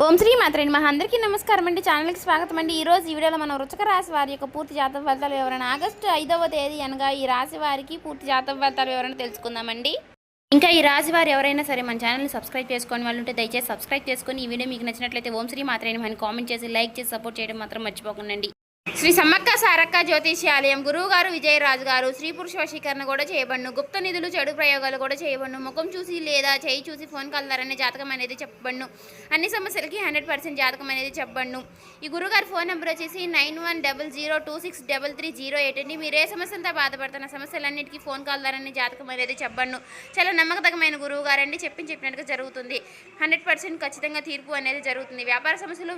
ఓం శ్రీ మాత్రే నమః. అందరికీ నమస్కారం అండి. ఛానల్కి స్వాగతం అండి. ఈరోజు ఈ వీడియోలో మనం వృశ్చిక రాశి వారి యొక్క పూర్తి జాతక ఫలితాలు వివరణ ఆగస్టు 5వ తేదీ అనగా ఈ రాశి వారికి పూర్తి జాతక ఫలితాల వివరణ తెలుసుకుందామండి. ఇంకా ఈ రాశి వారు ఎవరైనా సరే మన ఛానల్ని సబ్స్క్రైబ్ చేసుకొని వాళ్ళు ఉంటే దయచేసి సబ్స్క్రైబ్ చేసుకొని ఈ వీడియో మీకు నచ్చినట్లయితే ఓం శ్రీ మాత్రే నమః అని కామెంట్ చేసి లైక్ చేసి సపోర్ట్ చేయడం మాత్రం మర్చిపోకండి. శ్రీ సమ్మక్క సారక్క జ్యోతిష్యాలయం గురువు గారు విజయరాజు గారు స్త్రీ పురుష వశీకరణ కూడా చేయబడును. గుప్త నిధులు చెడు ప్రయోగాలు కూడా చేయబడును. ముఖం చూసి లేదా చేయి చూసి ఫోన్ కలదారనే జాతకం అనేది చెప్పబడును. అన్ని సమస్యలకి 100% జాతకం అనేది చెప్పబడును. ఈ గురుగారి ఫోన్ నెంబర్ వచ్చేసి 9100263308 అండి. మీరు ఏ సమస్యలతో బాధపడుతున్న సమస్యలన్నిటికీ ఫోన్ కలదారనే జాతకం అనేది చెప్పబడును. చాలా నమ్మకతమైన గురువు గారండి. చెప్పినట్టుగా జరుగుతుంది. 100% ఖచ్చితంగా తీర్పు అనేది జరుగుతుంది. వ్యాపార సమస్యలు,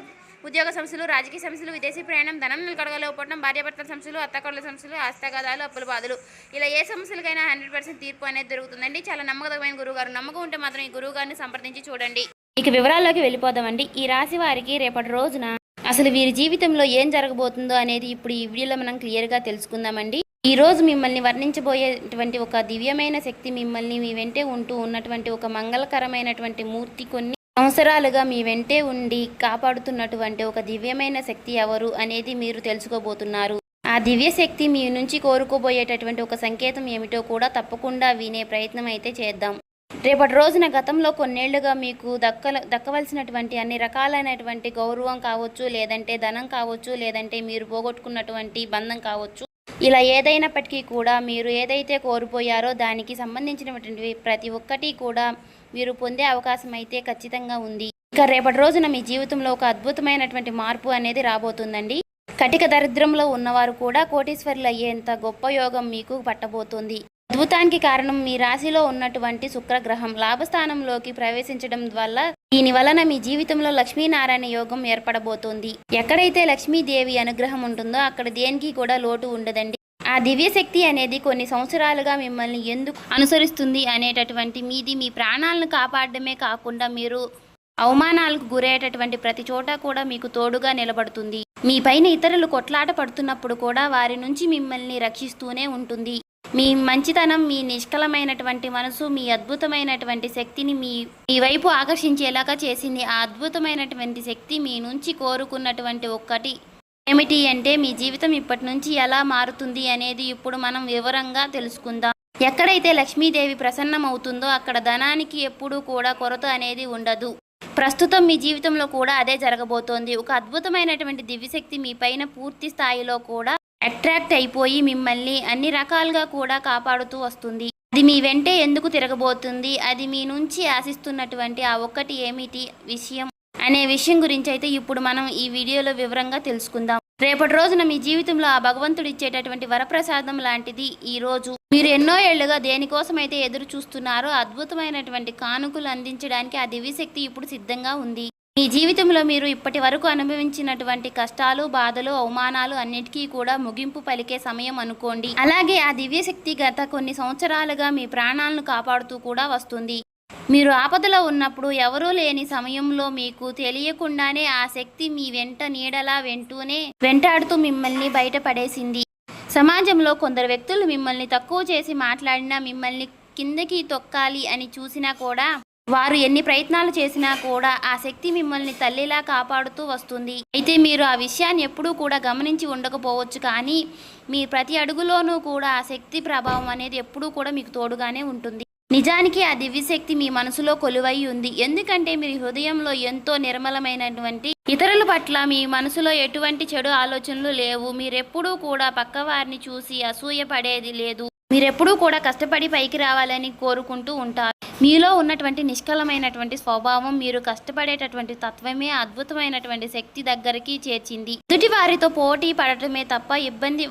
ఉద్యోగ సమస్యలు, రాజకీయ సమస్యలు, విదేశీ ప్రయాణం, ధనం నిలకడగలేకపోవడం, భార్యాభర్తల సమస్యలు, అత్తకోడల సమస్యలు, హస్తగదాలు, అప్పుల బాధలు, ఇలా ఏ సమస్యలకైనా 100% తీర్పు అనేది జరుగుతుందండి. చాలా నమ్మకమైన గురువుగారు. నమ్మకం ఉంటే మాత్రం ఈ గురువు గారిని సంప్రదించి చూడండి. ఇక వివరాల్లోకి వెళ్ళిపోదామండి. ఈ రాశి వారికి రేపటి రోజున అసలు వీరి జీవితంలో ఏం జరగబోతుందో అనేది ఇప్పుడు ఈ వీడియోలో మనం క్లియర్గా తెలుసుకుందామండి. ఈ రోజు మిమ్మల్ని వర్ణించబోయేటువంటి ఒక దివ్యమైన శక్తి మిమ్మల్ని మీ వెంటే ఉంటూ ఉన్నటువంటి ఒక మంగళకరమైనటువంటి మూర్తి కొన్ని సంవత్సరాలుగా మీ వెంటే ఉండి కాపాడుతున్నటువంటి ఒక దివ్యమైన శక్తి ఎవరు అనేది మీరు తెలుసుకోబోతున్నారు. ఆ దివ్య శక్తి మీ నుంచి కోరుకోబోయేటటువంటి ఒక సంకేతం ఏమిటో కూడా వినే ప్రయత్నం అయితే చేద్దాం. రేపటి రోజున గతంలో కొన్నేళ్లుగా మీకు దక్కవలసినటువంటి అన్ని రకాలైనటువంటి గౌరవం కావచ్చు, లేదంటే ధనం కావచ్చు, లేదంటే మీరు పోగొట్టుకున్నటువంటి బంధం కావచ్చు, ఇలా ఏదైనప్పటికీ కూడా మీరు ఏదైతే కోల్పోయారో దానికి సంబంధించినటువంటి ప్రతి ఒక్కటి కూడా మీరు పొందే అవకాశం అయితే ఖచ్చితంగా ఉంది. ఇక రేపటి రోజున మీ జీవితంలో ఒక అద్భుతమైనటువంటి మార్పు అనేది రాబోతుందండి. కటిక దరిద్రంలో ఉన్నవారు కూడా కోటీశ్వరులు అయ్యేంత గొప్ప యోగం మీకు పట్టబోతుంది. అద్భుతానికి కారణం మీ రాశిలో ఉన్నటువంటి శుక్రగ్రహం లాభస్థానంలోకి ప్రవేశించడం వల్ల దీని వలన మీ జీవితంలో లక్ష్మీనారాయణ యోగం ఏర్పడబోతోంది. ఎక్కడైతే లక్ష్మీదేవి అనుగ్రహం ఉంటుందో అక్కడ దేనికి కూడా లోటు ఉండదండి. ఆ దివ్యశక్తి అనేది కొన్ని సంవత్సరాలుగా మిమ్మల్ని ఎందుకు అనుసరిస్తుంది అనేటటువంటి మీ ప్రాణాలను కాపాడడమే కాకుండా మీరు అవమానాలకు గురయ్యేటటువంటి ప్రతి చోట కూడా మీకు తోడుగా నిలబడుతుంది. మీ పైన ఇతరులు కొట్లాట పడుతున్నప్పుడు కూడా వారి నుంచి మిమ్మల్ని రక్షిస్తూనే ఉంటుంది. మీ మంచితనం, మీ నిష్కలమైనటువంటి మనసు, మీ అద్భుతమైనటువంటి శక్తిని మీ వైపు ఆకర్షించేలాగా చేసింది. ఆ అద్భుతమైనటువంటి శక్తి మీ నుంచి కోరుకున్నటువంటి ఒక్కటి ఏమిటి అంటే మీ జీవితం ఇప్పటి నుంచి ఎలా మారుతుంది అనేది ఇప్పుడు మనం వివరంగా తెలుసుకుందాం. ఎక్కడైతే లక్ష్మీదేవి ప్రసన్నమవుతుందో అక్కడ ధనానికి ఎప్పుడూ కూడా కొరత అనేది ఉండదు. ప్రస్తుతం మీ జీవితంలో కూడా అదే జరగబోతోంది. ఒక అద్భుతమైనటువంటి దివ్యశక్తి మీ పైన పూర్తి స్థాయిలో కూడా అట్రాక్ట్ అయిపోయి మిమ్మల్ని అన్ని రకాలుగా కూడా కాపాడుతూ వస్తుంది. అది మీ వెంటే ఎందుకు తిరగబోతుంది, అది మీ నుంచి ఆశిస్తున్నటువంటి ఆ ఒక్కటి ఏమిటి విషయం అనే విషయం గురించి అయితే ఇప్పుడు మనం ఈ వీడియోలో వివరంగా తెలుసుకుందాం. రేపటి రోజున మీ జీవితంలో ఆ భగవంతుడు ఇచ్చేటటువంటి వరప్రసాదం లాంటిది ఈ రోజు. మీరు ఎన్నో ఏళ్లుగా దేనికోసం అయితే ఎదురు చూస్తున్నారో అద్భుతమైనటువంటి కానుకలు అందించడానికి ఆ దివ్యశక్తి ఇప్పుడు సిద్ధంగా ఉంది. మీ జీవితంలో మీరు ఇప్పటి వరకు అనుభవించినటువంటి కష్టాలు, బాధలు, అవమానాలు అన్నిటికీ కూడా ముగింపు పలికే సమయం అనుకోండి. అలాగే ఆ దివ్యశక్తి గత కొన్ని సంవత్సరాలుగా మీ ప్రాణాలను కాపాడుతూ కూడా వస్తుంది. మీరు ఆపదలో ఉన్నప్పుడు ఎవరూ లేని సమయంలో మీకు తెలియకుండానే ఆ శక్తి మీ వెంట నీడలా వెంటాడుతూ మిమ్మల్ని బయటపడేసింది. సమాజంలో కొందరు వ్యక్తులు మిమ్మల్ని తక్కువ చేసి మాట్లాడినా, మిమ్మల్ని కిందకి తొక్కాలి అని చూసినా కూడా, వారు ఎన్ని ప్రయత్నాలు చేసినా కూడా ఆ శక్తి మిమ్మల్ని తల్లిలా కాపాడుతూ వస్తుంది. అయితే మీరు ఆ విషయాన్ని ఎప్పుడూ కూడా గమనించి ఉండకపోవచ్చు, కానీ మీ ప్రతి అడుగులోనూ కూడా ఆ శక్తి ప్రభావం అనేది ఎప్పుడూ కూడా మీకు తోడుగానే ఉంటుంది. నిజానికి ఆ దివ్యశక్తి మీ మనసులో కొలువై ఉంది. ఎందుకంటే మీ హృదయంలో ఎంతో నిర్మలమైనటువంటి ఇతరుల పట్ల మీ మనసులో ఎటువంటి చెడు ఆలోచనలు లేవు. మీరెప్పుడూ కూడా పక్కవారిని చూసి అసూయ పడేది లేదు. మీరెప్పుడూ కూడా కష్టపడి పైకి రావాలని కోరుకుంటూ ఉంటారు. మీలో ఉన్నటువంటి నిష్కలమైనటువంటి స్వభావం, మీరు కష్టపడేటటువంటి తత్వమే అద్భుతమైనటువంటి శక్తి దగ్గరికి చేర్చింది. ఎదుటి వారితో పోటీ పడటమే తప్ప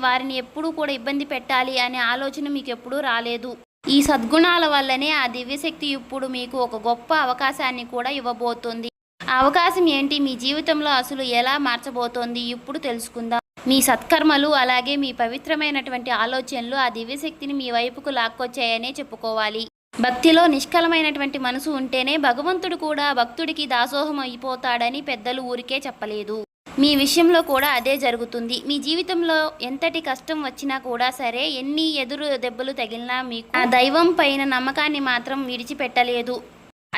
వారిని ఎప్పుడూ కూడా ఇబ్బంది పెట్టాలి అనే ఆలోచన మీకు ఎప్పుడూ రాలేదు. ఈ సద్గుణాల వల్లనే ఆ దివ్యశక్తి ఇప్పుడు మీకు ఒక గొప్ప అవకాశాన్ని కూడా ఇవ్వబోతోంది. ఆ అవకాశం ఏంటి, మీ జీవితంలో అసలు ఎలా మార్చబోతోంది ఇప్పుడు తెలుసుకుందాం. మీ సత్కర్మలు అలాగే మీ పవిత్రమైనటువంటి ఆలోచనలు ఆ దివ్యశక్తిని మీ వైపుకు లాక్కొచ్చాయనే చెప్పుకోవాలి. భక్తిలో నిష్కలమైనటువంటి మనసు ఉంటేనే భగవంతుడు కూడా భక్తుడికి దాసోహం అయిపోతాడని పెద్దలు ఊరికే చెప్పలేదు. మీ విషయంలో కూడా అదే జరుగుతుంది. మీ జీవితంలో ఎంతటి కష్టం వచ్చినా కూడా సరే, ఎన్ని ఎదురు దెబ్బలు తగిలినా మీకు ఆ దైవం పైన నమ్మకాన్ని మాత్రం విడిచిపెట్టలేదు.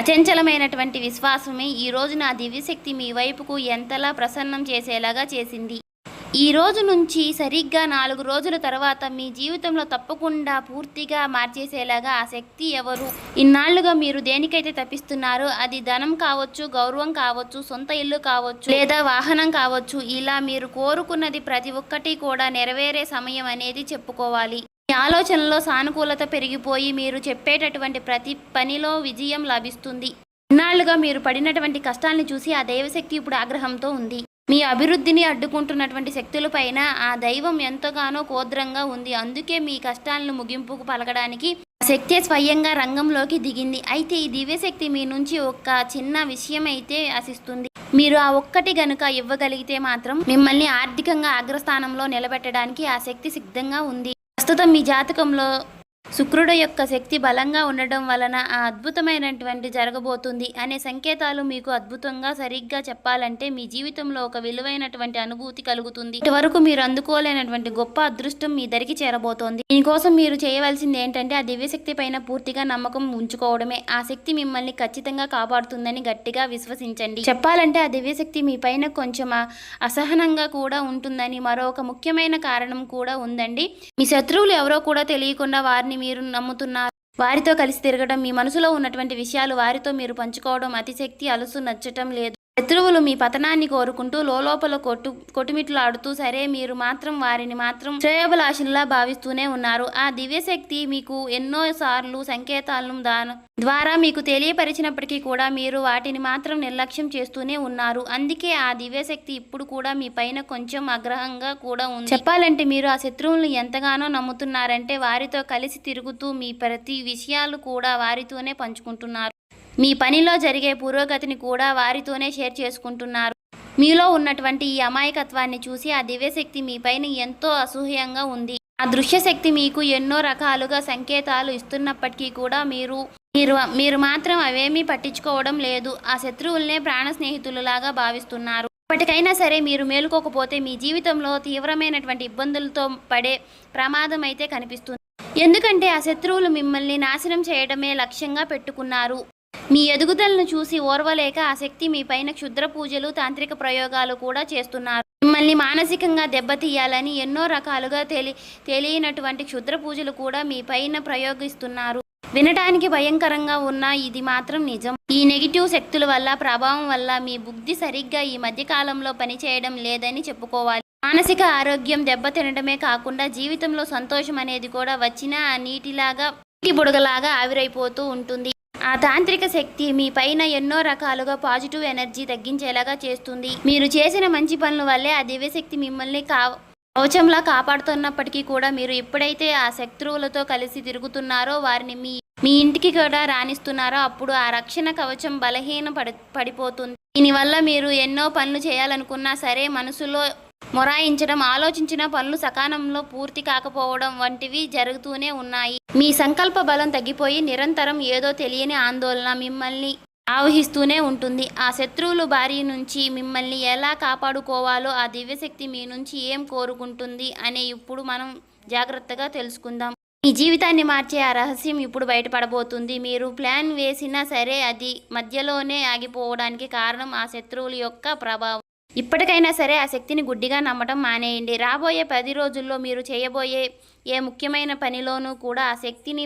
అచంచలమైనటువంటి విశ్వాసమే ఈ రోజు నా దివ్యశక్తి మీ వైపుకు ఎంతలా ప్రసన్నం చేసేలాగా చేసింది. ఈ రోజు నుంచి సరిగ్గా 4 రోజుల తర్వాత మీ జీవితంలో తప్పకుండా పూర్తిగా మార్చేసేలాగా ఆ శక్తి ఎవరు? ఇన్నాళ్లుగా మీరు దేనికైతే తప్పిస్తున్నారో అది ధనం కావచ్చు, గౌరవం కావచ్చు, సొంత ఇల్లు కావచ్చు, లేదా వాహనం కావచ్చు, ఇలా మీరు కోరుకున్నది ప్రతి ఒక్కటి కూడా నెరవేరే సమయం అనేది చెప్పుకోవాలి. మీ ఆలోచనలో సానుకూలత పెరిగిపోయి మీరు చెప్పేటటువంటి ప్రతి పనిలో విజయం లభిస్తుంది. ఇన్నాళ్లుగా మీరు పడినటువంటి కష్టాన్ని చూసి ఆ దైవశక్తి ఇప్పుడు ఆగ్రహంతో ఉంది. మీ అభివృద్ధిని అడ్డుకుంటున్నటువంటి శక్తులపైన ఆ దైవం ఎంతగానో కోద్రంగా ఉంది. అందుకే మీ కష్టాలను ముగింపుకు పలకడానికి ఆ శక్తి స్వయంగా రంగంలోకి దిగింది. అయితే ఈ దివ్యశక్తి మీ నుంచి ఒక చిన్న విషయం అయితే ఆశిస్తుంది. మీరు ఆ ఒక్కటి గనుక ఇవ్వగలిగితే మాత్రం మిమ్మల్ని ఆర్థికంగా అగ్రస్థానంలో నిలబెట్టడానికి ఆ శక్తి సిద్ధంగా ఉంది. ప్రస్తుతం మీ జాతకంలో శుక్రుడు యొక్క శక్తి బలంగా ఉండడం వలన ఆ అద్భుతమైనటువంటి జరగబోతుంది అనే సంకేతాలు మీకు అద్భుతంగా సరిగ్గా చెప్పాలంటే మీ జీవితంలో ఒక విలువైనటువంటి అనుభూతి కలుగుతుంది. ఇటువరకు మీరు అందుకోలేనటువంటి గొప్ప అదృష్టం మీ దరికి చేరబోతోంది. దీనికోసం మీరు చేయవలసింది ఏంటంటే ఆ దివ్యశక్తి పైన పూర్తిగా నమ్మకం ఉంచుకోవడమే. ఆ శక్తి మిమ్మల్ని ఖచ్చితంగా కాపాడుతుందని గట్టిగా విశ్వసించండి. చెప్పాలంటే ఆ దివ్యశక్తి మీ పైన కొంచెం అసహనంగా కూడా ఉంటుందని మరొక ముఖ్యమైన కారణం కూడా ఉందండి. మీ శత్రువులు ఎవరో కూడా తెలియకుండా వారిని మీరు నమ్ముతున్నారు. వారితో కలిసి తిరగడం, మీ మనసులో ఉన్నటువంటి విషయాలు వారితో మీరు పంచుకోవడం అతిశక్తి అలుసు నచ్చటం లేదు. శత్రువులు మీ పతనాన్ని కోరుకుంటూ లోపల కొట్టుమిట్లాడుతూ సరే మీరు మాత్రం వారిని మాత్రం శ్రేయోభిలాషుల్లా భావిస్తూనే ఉన్నారు. ఆ దివ్యశక్తి మీకు ఎన్నో సార్లు సంకేతాలను ద్వారా మీకు తెలియపరిచినప్పటికీ కూడా మీరు వాటిని మాత్రం నిర్లక్ష్యం చేస్తూనే ఉన్నారు. అందుకే ఆ దివ్యశక్తి ఇప్పుడు కూడా మీ పైన కొంచెం ఆగ్రహంగా కూడా ఉంది. చెప్పాలంటే మీరు ఆ శత్రువులను ఎంతగానో నమ్ముతున్నారంటే వారితో కలిసి తిరుగుతూ మీ ప్రతి విషయాలు కూడా వారితోనే పంచుకుంటున్నారు. మీ పనిలో జరిగే పురోగతిని కూడా వారితోనే షేర్ చేసుకుంటున్నారు. మీలో ఉన్నటువంటి ఈ అమాయకత్వాన్ని చూసి ఆ దివ్యశక్తి మీ పైన ఎంతో అసూయంగా ఉంది. ఆ దృశ్యశక్తి మీకు ఎన్నో రకాలుగా సంకేతాలు ఇస్తున్నప్పటికీ కూడా మీరు మాత్రం అవేమీ పట్టించుకోవడం లేదు. ఆ శత్రువులనే ప్రాణ స్నేహితులలాగా భావిస్తున్నారు. ఇప్పటికైనా సరే మీరు మేలుకోకపోతే మీ జీవితంలో తీవ్రమైనటువంటి ఇబ్బందులతో పడే ప్రమాదం అయితే కనిపిస్తుంది. ఎందుకంటే ఆ శత్రువులు మిమ్మల్ని నాశనం చేయడమే లక్ష్యంగా పెట్టుకున్నారు. మీ ఎదుగుదలను చూసి ఓర్వలేక ఆ శక్తి మీ పైన క్షుద్ర పూజలు, తాంత్రిక ప్రయోగాలు కూడా చేస్తున్నారు. మిమ్మల్ని మానసికంగా దెబ్బతీయాలని ఎన్నో రకాలుగా తెలియనటువంటి క్షుద్ర పూజలు కూడా మీ పైన ప్రయోగిస్తున్నారు. వినటానికి భయంకరంగా ఉన్న ఇది మాత్రం నిజం. ఈ నెగిటివ్ శక్తుల వల్ల ప్రభావం వల్ల మీ బుద్ధి సరిగ్గా ఈ మధ్యకాలంలో పనిచేయడం లేదని చెప్పుకోవాలి. మానసిక ఆరోగ్యం దెబ్బతినడమే కాకుండా జీవితంలో సంతోషం అనేది కూడా వచ్చిన నీటి బుడగలాగా ఆవిరైపోతూ ఉంటుంది. ఆ తాంత్రిక శక్తి మీ పైన ఎన్నో రకాలుగా పాజిటివ్ ఎనర్జీ తగ్గించేలాగా చేస్తుంది. మీరు చేసిన మంచి పనుల వల్లే ఆ దివ్యశక్తి మిమ్మల్ని కవచంలా కాపాడుతున్నప్పటికీ కూడా మీరు ఎప్పుడైతే ఆ శత్రువులతో కలిసి తిరుగుతున్నారో వారిని మీ ఇంటికి కూడా రాణిస్తున్నారో అప్పుడు ఆ రక్షణ కవచం పడిపోతుంది. దీనివల్ల మీరు ఎన్నో పనులు చేయాలనుకున్నా సరే మనసులో మొరాయించడం, ఆలోచించిన పనులు సకాలంలో పూర్తి కాకపోవడం వంటివి జరుగుతూనే ఉన్నాయి. మీ సంకల్ప బలం తగ్గిపోయి నిరంతరం ఏదో తెలియని ఆందోళన మిమ్మల్ని ఆవహిస్తూనే ఉంటుంది. ఆ శత్రువుల బారి నుంచి మిమ్మల్ని ఎలా కాపాడుకోవాలో ఆ దివ్యశక్తి మీ నుంచి ఏం కోరుకుంటుంది అనే ఇప్పుడు మనం జాగ్రత్తగా తెలుసుకుందాం. మీ జీవితాన్ని మార్చే ఆ రహస్యం ఇప్పుడు బయటపడబోతుంది. మీరు ప్లాన్ వేసినా సరే అది మధ్యలోనే ఆగిపోవడానికి కారణం ఆ శత్రువుల యొక్క ప్రభావం. ఇప్పటికైనా సరే ఆ శక్తిని గుడ్డిగా నమ్మటం మానేయండి. రాబోయే 10 రోజుల్లో మీరు చేయబోయే ఏ ముఖ్యమైన పనిలోనూ కూడా ఆ శక్తిని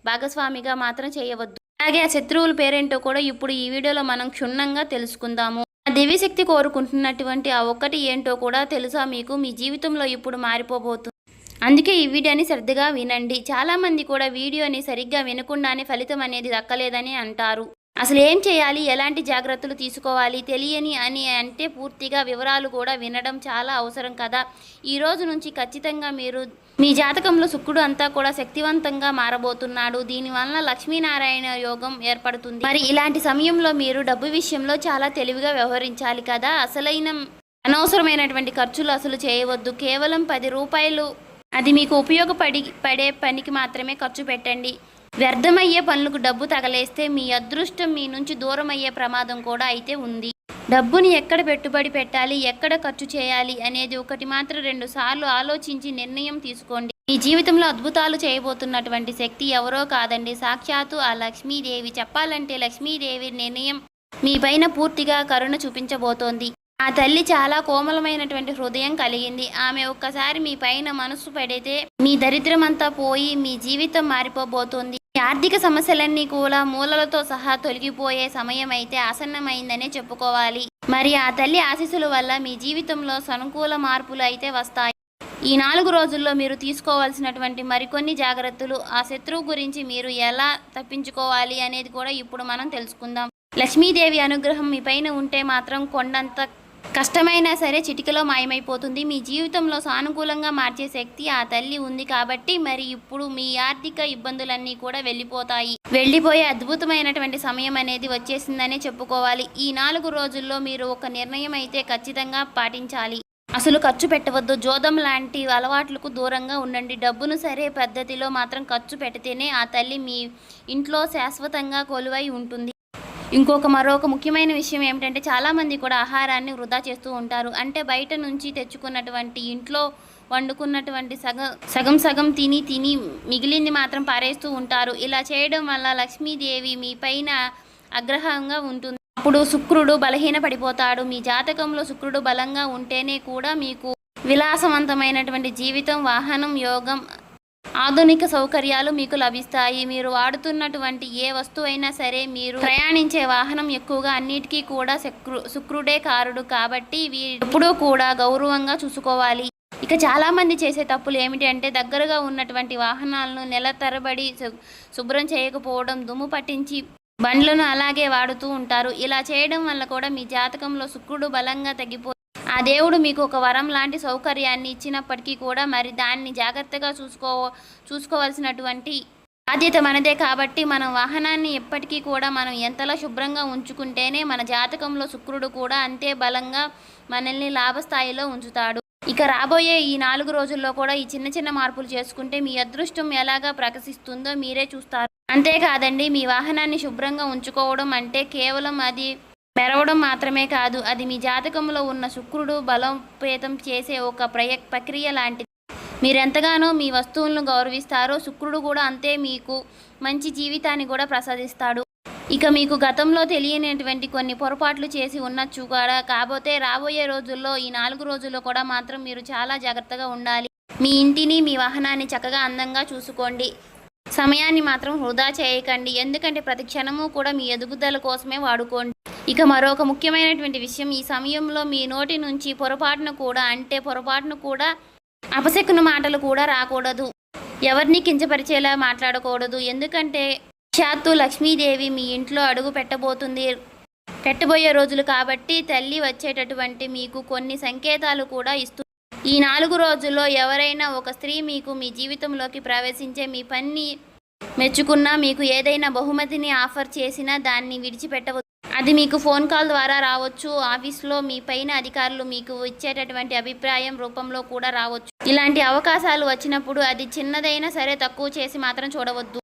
భాగస్వామిగా మాత్రం చేయవద్దు. అలాగే ఆ శత్రువుల పేరేంటో కూడా ఇప్పుడు ఈ వీడియోలో మనం క్షుణ్ణంగా తెలుసుకుందాము. ఆ దివ్యశక్తి కోరుకుంటున్నటువంటి ఆ ఒక్కటి ఏంటో కూడా తెలుసా మీకు? మీ జీవితంలో ఇప్పుడు మారిపోబోతుంది. అందుకే ఈ వీడియోని శ్రద్ధగా వినండి. చాలామంది కూడా వీడియోని సరిగ్గా వినకుండానే ఫలితం అనేది దక్కలేదని అంటారు. అసలు ఏం చేయాలి, ఎలాంటి జాగ్రత్తలు తీసుకోవాలి తెలియని అని అంటే పూర్తిగా వివరాలు కూడా వినడం చాలా అవసరం కదా. ఈ రోజు నుంచి ఖచ్చితంగా మీ జాతకంలో శుక్రుడు అంతా కూడా శక్తివంతంగా మారబోతున్నాడు. దీనివల్ల లక్ష్మీనారాయణ యోగం ఏర్పడుతుంది. మరి ఇలాంటి సమయంలో మీరు డబ్బు విషయంలో చాలా తెలివిగా వ్యవహరించాలి కదా. అనవసరమైనటువంటి ఖర్చులు అసలు చేయవద్దు. కేవలం 10 రూపాయలు అది మీకు ఉపయోగపడే పనికి మాత్రమే ఖర్చు పెట్టండి. వ్యర్థమయ్యే పనులకు డబ్బు తగలేస్తే మీ అదృష్టం మీ నుంచి దూరం అయ్యే ప్రమాదం కూడా అయితే ఉంది. డబ్బుని ఎక్కడ పెట్టుబడి పెట్టాలి, ఎక్కడ ఖర్చు చేయాలి అనేది ఒకటి మాత్రం 2 సార్లు ఆలోచించి నిర్ణయం తీసుకోండి. మీ జీవితంలో అద్భుతాలు చేయబోతున్నటువంటి శక్తి ఎవరో కాదండి, సాక్షాత్తు ఆ లక్ష్మీదేవి. చెప్పాలంటే లక్ష్మీదేవి నిర్ణయం మీ పైన పూర్తిగా కరుణ చూపించబోతోంది. ఆ తల్లి చాలా కోమలమైనటువంటి హృదయం కలిగింది. ఆమె ఒక్కసారి మీ పైన మనసు పెడితే మీ దరిద్రమంతా పోయి మీ జీవితం మారిపోబోతోంది. మీ ఆర్థిక సమస్యలన్నీ కూడా మూలలతో సహా తొలగిపోయే సమయం అయితే ఆసన్నమైందనే చెప్పుకోవాలి. మరి ఆ తల్లి ఆశీస్సుల వల్ల మీ జీవితంలో సానుకూల మార్పులు అయితే వస్తాయి. ఈ 4 రోజుల్లో మీరు తీసుకోవాల్సినటువంటి మరికొన్ని జాగ్రత్తలు, ఆ శత్రువు గురించి మీరు ఎలా తప్పించుకోవాలి అనేది కూడా ఇప్పుడు మనం తెలుసుకుందాం. లక్ష్మీదేవి అనుగ్రహం మీ పైన ఉంటే మాత్రం కొండంత కష్టమైనా సరే చిటికలో మాయమైపోతుంది. మీ జీవితంలో సానుకూలంగా మార్చే శక్తి ఆ తల్లి ఉంది కాబట్టి మరి ఇప్పుడు మీ ఆర్థిక ఇబ్బందులన్నీ కూడా వెళ్ళిపోయే అద్భుతమైనటువంటి సమయం అనేది వచ్చేసిందనే చెప్పుకోవాలి. ఈ 4 రోజుల్లో మీరు ఒక నిర్ణయం అయితే ఖచ్చితంగా పాటించాలి. అసలు ఖర్చు పెట్టవద్దు. జోదం లాంటి అలవాట్లకు దూరంగా ఉండండి. డబ్బును సరే పద్ధతిలో మాత్రం ఖర్చు పెడితేనే ఆ తల్లి మీ ఇంట్లో శాశ్వతంగా కొలువై ఉంటుంది. మరొక ముఖ్యమైన విషయం ఏమిటంటే చాలామంది కూడా ఆహారాన్ని వృధా చేస్తూ ఉంటారు. అంటే బయట నుంచి తెచ్చుకున్నటువంటి ఇంట్లో వండుకున్నటువంటి సగం తిని మిగిలింది మాత్రం పారేస్తూ ఉంటారు. ఇలా చేయడం వల్ల లక్ష్మీదేవి మీ పైన ఆగ్రహంగా ఉంటుంది. అప్పుడు శుక్రుడు బలహీన పడిపోతాడు. మీ జాతకంలో శుక్రుడు బలంగా ఉంటేనే కూడా మీకు విలాసవంతమైనటువంటి జీవితం, వాహనం, యోగం, ఆధునిక సౌకర్యాలు మీకు లభిస్తాయి. మీరు వాడుతున్నటువంటి ఏ వస్తువైనా సరే, మీరు ప్రయాణించే వాహనం ఎక్కువగా అన్నిటికీ కూడా శుక్రుడే కారుడు కాబట్టి ఎప్పుడూ కూడా గౌరవంగా చూసుకోవాలి. ఇక చాలామంది చేసే తప్పులు ఏమిటి అంటే దగ్గరగా ఉన్నటువంటి వాహనాలను నెల తరబడి శుభ్రం చేయకపోవడం, దుమ్ము పట్టించి బండ్లను అలాగే వాడుతూ ఉంటారు. ఇలా చేయడం వల్ల కూడా మీ జాతకంలో శుక్రుడు బలంగా తగ్గిపోయి ఆ దేవుడు మీకు ఒక వరం లాంటి సౌకర్యాన్ని ఇచ్చినప్పటికీ కూడా మరి దాన్ని జాగ్రత్తగా చూసుకోవాల్సినటువంటి బాధ్యత మనదే. కాబట్టి మనం వాహనాన్ని ఎప్పటికీ కూడా మనం ఎంతలా శుభ్రంగా ఉంచుకుంటేనే మన జాతకంలో శుక్రుడు కూడా అంతే బలంగా మనల్ని లాభస్థాయిలో ఉంచుతాడు. ఇక రాబోయే ఈ 4 రోజుల్లో కూడా ఈ చిన్న మార్పులు చేసుకుంటే మీ అదృష్టం ఎలాగా ప్రకాశిస్తుందో మీరే చూస్తారు. అంతేకాదండి, మీ వాహనాన్ని శుభ్రంగా ఉంచుకోవడం అంటే కేవలం అది మెరవడం మాత్రమే కాదు, అది మీ జాతకంలో ఉన్న శుక్రుడు బలోపేతం చేసే ఒక ప్రక్రియ లాంటిది. మీరెంతగానో మీ వస్తువులను గౌరవిస్తారో శుక్రుడు కూడా అంతే మీకు మంచి జీవితాన్ని కూడా ప్రసాదిస్తాడు. ఇక మీకు గతంలో తెలియనటువంటి కొన్ని పొరపాట్లు చేసి ఉండొచ్చు కూడా. కాకపోతే రాబోయే రోజుల్లో ఈ 4 రోజుల్లో కూడా మాత్రం మీరు చాలా జాగ్రత్తగా ఉండాలి. మీ ఇంటిని, మీ వాహనాన్ని చక్కగా అందంగా చూసుకోండి. సమయాన్ని మాత్రం వృధా చేయకండి. ఎందుకంటే ప్రతి క్షణము కూడా మీ ఎదుగుదల కోసమే వాడుకోండి. ఇక మరొక ముఖ్యమైనటువంటి విషయం, ఈ సమయంలో మీ నోటి నుంచి పొరపాటును కూడా అపశకున మాటలు కూడా రాకూడదు. ఎవరిని కించపరిచేలా మాట్లాడకూడదు. ఎందుకంటే సాక్షాత్తు లక్ష్మీదేవి మీ ఇంట్లో అడుగు పెట్టబోయే రోజులు కాబట్టి తల్లి వచ్చేటటువంటి మీకు కొన్ని సంకేతాలు కూడా ఇస్తుంది. ఈ 4 రోజుల్లో ఎవరైనా ఒక స్త్రీ మీకు మీ జీవితంలోకి ప్రవేశించే మీ పని మెచ్చుకున్నా, మీకు ఏదైనా బహుమతిని ఆఫర్ చేసినా దాన్ని విడిచిపెట్టవద్దు. అది మీకు ఫోన్ కాల్ ద్వారా రావచ్చు. ఆఫీస్లో మీ పైన అధికారులు మీకు ఇచ్చేటటువంటి అభిప్రాయం రూపంలో కూడా రావచ్చు. ఇలాంటి అవకాశాలు వచ్చినప్పుడు అది చిన్నదైనా సరే తక్కువ చేసి మాత్రం చూడవద్దు.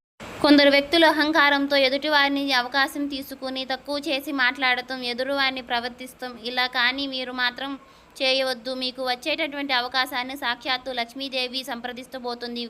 కొందరు వ్యక్తులు అహంకారంతో ఎదుటివారిని అవకాశం తీసుకుని తక్కువ చేసి మాట్లాడటం, ఎదురువారిని ప్రవర్తిస్తాం. ఇలా కానీ మీరు మాత్రం చేయవద్దు. మీకు వచ్చేటటువంటి అవకాశాన్ని సాక్షాత్తు లక్ష్మీదేవి సంప్రదిస్తబోతుంది.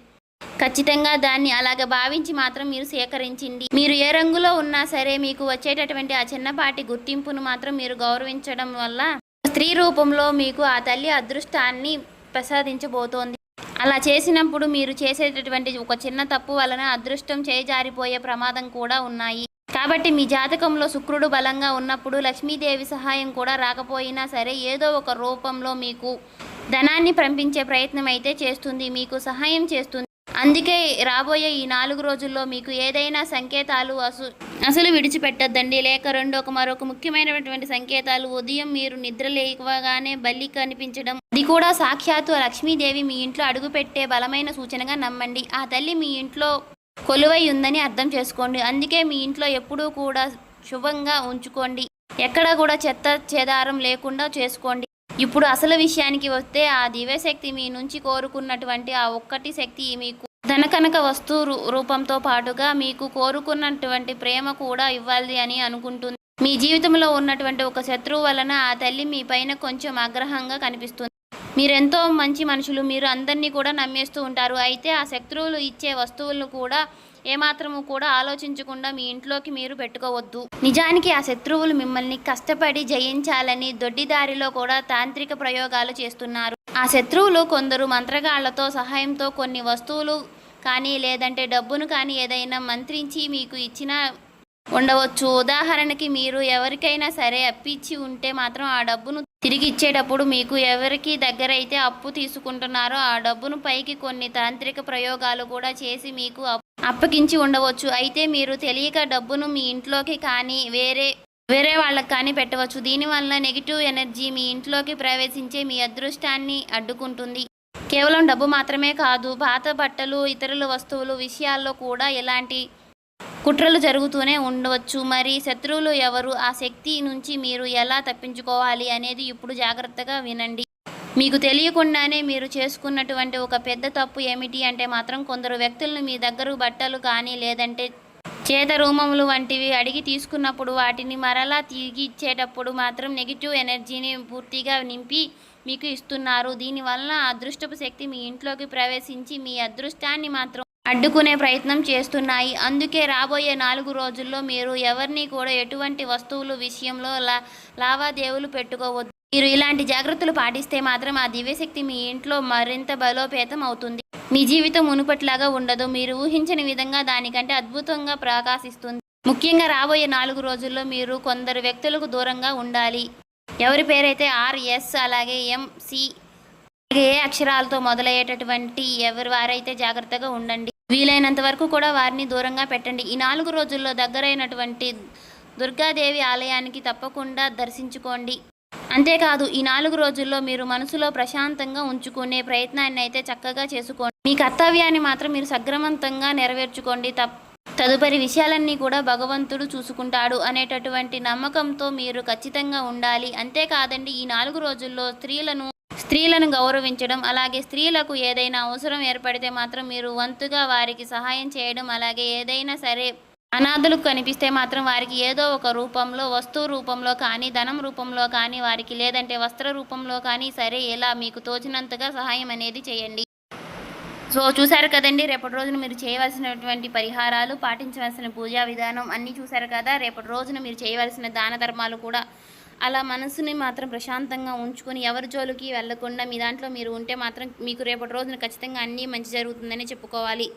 ఖచ్చితంగా దాన్ని అలాగ భావించి మాత్రం మీరు సేకరించండి. మీరు ఏ రంగులో ఉన్నా సరే మీకు వచ్చేటటువంటి ఆ చిన్నపాటి గుర్తింపును మాత్రం మీరు గౌరవించడం వల్ల స్త్రీ రూపంలో మీకు ఆ తల్లి అదృష్టాన్ని ప్రసాదించబోతోంది. అలా చేసినప్పుడు మీరు చేసేటటువంటి ఒక చిన్న తప్పు వలన అదృష్టం చేజారిపోయే ప్రమాదం కూడా ఉన్నాయి. కాబట్టి మీ జాతకంలో శుక్రుడు బలంగా ఉన్నప్పుడు లక్ష్మీదేవి సహాయం కూడా రాకపోయినా సరే ఏదో ఒక రూపంలో మీకు ధనాన్ని పంపించే ప్రయత్నం అయితే చేస్తుంది, మీకు సహాయం చేస్తుంది. అందుకే రాబోయే ఈ 4 రోజుల్లో మీకు ఏదైనా సంకేతాలు అసలు విడిచిపెట్టద్దండి. లేక మరొక ముఖ్యమైనటువంటి సంకేతాలు, ఉదయం మీరు నిద్ర లేవగానే బల్లి కనిపించడం, అది కూడా సాక్షాత్తు లక్ష్మీదేవి మీ ఇంట్లో అడుగుపెట్టే బలమైన సూచనగా నమ్మండి. ఆ తల్లి మీ ఇంట్లో కొలువై ఉందని అర్థం చేసుకోండి. అందుకే మీ ఇంట్లో ఎప్పుడూ కూడా శుభంగా ఉంచుకోండి. ఎక్కడ కూడా చెత్త చెదారం లేకుండా చేసుకోండి. ఇప్పుడు అసలు విషయానికి వస్తే ఆ దివ్యశక్తి మీ నుంచి కోరుకున్నటువంటి ఆ ఒక్కటి శక్తి మీకు ధనకనక వస్తు రూపంతో పాటుగా మీకు కోరుకున్నటువంటి ప్రేమ కూడా ఇవ్వాలి అని అనుకుంటుంది. మీ జీవితంలో ఉన్నటువంటి ఒక శత్రువు వలన ఆ తల్లి మీ పైన కొంచెం ఆగ్రహంగా కనిపిస్తుంది. మీరెంతో మంచి మనుషులు. మీరు అందరినీ కూడా నమ్మేస్తూ ఉంటారు. అయితే ఆ శత్రువులు ఇచ్చే వస్తువులను కూడా ఏమాత్రము కూడా ఆలోచించకుండా మీ ఇంట్లోకి మీరు పెట్టుకోవద్దు. నిజానికి ఆ శత్రువులు మిమ్మల్ని కష్టపడి జయించాలని దొడ్డిదారిలో కూడా తాంత్రిక ప్రయోగాలు చేస్తున్నారు. ఆ శత్రువులు కొందరు మంత్రగాళ్లతో సహాయంతో కొన్ని వస్తువులు కానీ లేదంటే డబ్బును కానీ ఏదైనా మంత్రించి మీకు ఇచ్చిన ఉండవచ్చు. ఉదాహరణకి మీరు ఎవరికైనా సరే అప్పిచ్చి ఉంటే మాత్రం ఆ డబ్బును తిరిగి ఇచ్చేటప్పుడు మీకు ఎవరికి దగ్గరైతే అప్పు తీసుకుంటున్నారో ఆ డబ్బును పైకి కొన్ని తాంత్రిక ప్రయోగాలు కూడా చేసి మీకు అప్పగించి ఉండవచ్చు. అయితే మీరు తెలియక డబ్బును మీ ఇంట్లోకి కానీ వేరే వాళ్ళకి కానీ పెట్టవచ్చు. దీనివల్ల నెగిటివ్ ఎనర్జీ మీ ఇంట్లోకి ప్రవేశించే మీ అదృష్టాన్ని అడ్డుకుంటుంది. కేవలం డబ్బు మాత్రమే కాదు, పాత బట్టలు, ఇతరుల వస్తువులు విషయాల్లో కూడా ఇలాంటి కుట్రలు జరుగుతూనే ఉండవచ్చు. మరి శత్రువులు ఎవరు, ఆ శక్తి నుంచి మీరు ఎలా తప్పించుకోవాలి అనేది ఇప్పుడు జాగ్రత్తగా వినండి. మీకు తెలియకుండానే మీరు చేసుకున్నటువంటి ఒక పెద్ద తప్పు ఏమిటి అంటే మాత్రం కొందరు వ్యక్తులను మీ దగ్గర బట్టలు కానీ లేదంటే చేత రూమములు వంటివి అడిగి తీసుకున్నప్పుడు వాటిని మరలా తిరిగి ఇచ్చేటప్పుడు మాత్రం నెగిటివ్ ఎనర్జీని పూర్తిగా నింపి మీకు ఇస్తున్నారు. దీనివల్ల అదృష్టపు శక్తి మీ ఇంట్లోకి ప్రవేశించి మీ అదృష్టాన్ని మాత్రం అడ్డుకునే ప్రయత్నం చేస్తున్నాయి. అందుకే రాబోయే 4 రోజుల్లో మీరు ఎవరిని కూడా ఎటువంటి వస్తువులు విషయంలో లావాదేవీలు పెట్టుకోవద్దు. మీరు ఇలాంటి జాగ్రత్తలు పాటిస్తే మాత్రం ఆ దివ్యశక్తి మీ ఇంట్లో మరింత బలోపేతం అవుతుంది. మీ జీవితం మునుపట్లాగా ఉండదు. మీరు ఊహించని విధంగా దానికంటే అద్భుతంగా ప్రకాశిస్తుంది. ముఖ్యంగా రాబోయే 4 రోజుల్లో మీరు కొందరు వ్యక్తులకు దూరంగా ఉండాలి. ఎవరి పేరైతే RS అలాగే MC ఏ అక్షరాలతో మొదలయ్యేటటువంటి ఎవరి వారైతే జాగ్రత్తగా ఉండండి. వీలైనంత వరకు కూడా వారిని దూరంగా పెట్టండి. ఈ 4 రోజుల్లో దగ్గరైనటువంటి దుర్గాదేవి ఆలయానికి తప్పకుండా దర్శించుకోండి. అంతేకాదు ఈ 4 రోజుల్లో మీరు మనసులో ప్రశాంతంగా ఉంచుకునే ప్రయత్నాన్ని అయితే చక్కగా చేసుకోండి. మీ కర్తవ్యాన్ని మాత్రం మీరు సక్రమంతంగా నెరవేర్చుకోండి. తదుపరి విషయాలన్నీ కూడా భగవంతుడు చూసుకుంటాడు అనేటటువంటి నమ్మకంతో మీరు ఖచ్చితంగా ఉండాలి. అంతేకాదండి ఈ 4 రోజుల్లో స్త్రీలను గౌరవించడం, అలాగే స్త్రీలకు ఏదైనా అవసరం ఏర్పడితే మాత్రం మీరు వంతుగా వారికి సహాయం చేయడం, అలాగే ఏదైనా సరే అనాథలకు కనిపిస్తే మాత్రం వారికి ఏదో ఒక రూపంలో, వస్తువు రూపంలో కానీ, ధనం రూపంలో కానీ, వారికి లేదంటే వస్త్ర రూపంలో కానీ సరే ఇలా మీకు తోచినంతగా సహాయం అనేది చేయండి. సో చూశారు కదండి, రేపటి రోజున మీరు చేయవలసినటువంటి పరిహారాలు, పాటించవలసిన పూజా విధానం అన్నీ చూశారు కదా. రేపటి రోజున మీరు చేయవలసిన దాన ధర్మాలు కూడా అలా మనసుని మాత్రం ప్రశాంతంగా ఉంచుకొని ఎవరి జోలికి వెళ్లకుండా మీ దాంట్లో మీరు ఉంటే మాత్రం మీకు రేపటి రోజున ఖచ్చితంగా అన్నీ మంచి జరుగుతుందని చెప్పుకోవాలి.